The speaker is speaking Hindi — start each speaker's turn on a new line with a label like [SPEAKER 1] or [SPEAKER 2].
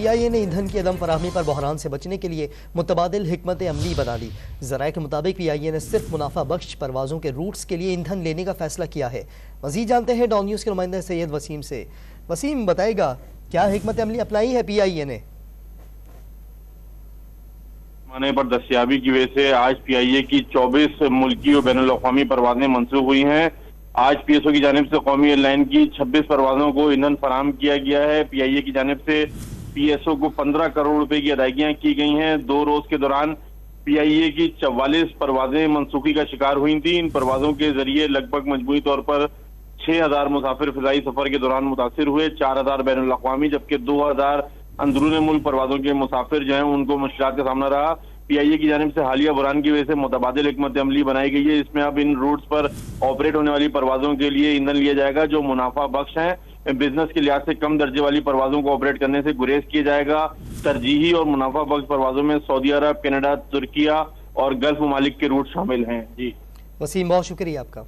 [SPEAKER 1] PIA ने ईंधन की अदम फराहमी पर बहरान से बचने के लिए मुतबादिल हिकमत अमली बना ली। ज़राए के मुताबिक PIA ने सिर्फ मुनाफा बख्श परवाजों के रूट्स के लिए ईंधन लेने का फैसला किया है। मजीद जानते हैं डॉन न्यूज़ के नुमाइंदा सैयद वसीम से। वसीम, बताएगा क्या हिकमत अमली अपनाई है PIA ने?
[SPEAKER 2] पैमाने पर दस्तियाबी की वजह से आज PIA की 24 मुल्की और बैनुल अक़वामी परवाजें मनसूख हुई हैं। आज PSO की जानिब से कौमी एयरलाइन की 26 परवाजों को ईंधन फराहम किया गया है। PIA की जानिब से PSO को 15 करोड़ रुपए की अदायगियां की गई हैं। 2 रोज के दौरान PIA की 44 परवाजें मनसूखी का शिकार हुई थी। इन परवाजों के जरिए लगभग मजमूई तौर पर 6000 मुसाफिर फिजाई सफर के दौरान मुतासिर हुए, 4000 बैनुल अक़वामी, जबकि 2000 अंदरून मुल्क परवाजों के मुसाफिर जो हैं उनको मुश्किलात का सामना रहा। PIA की जानिब से हालिया बुरान की वजह से मुतबादिल हिकमत अमली बनाई गई है। इसमें अब इन रूट्स पर ऑपरेट होने वाली परवाजों के लिए ईंधन लिया जाएगा जो मुनाफा बख्श है। बिजनेस के लिहाज से कम दर्जे वाली परवाजों को ऑपरेट करने से गुरेज किया जाएगा। तरजीही और मुनाफा बख्श परवाजों में सऊदी अरब, कनाडा, तुर्किया और गल्फ ममालिक के रूट शामिल हैं। जी
[SPEAKER 1] वसीम, बहुत शुक्रिया आपका।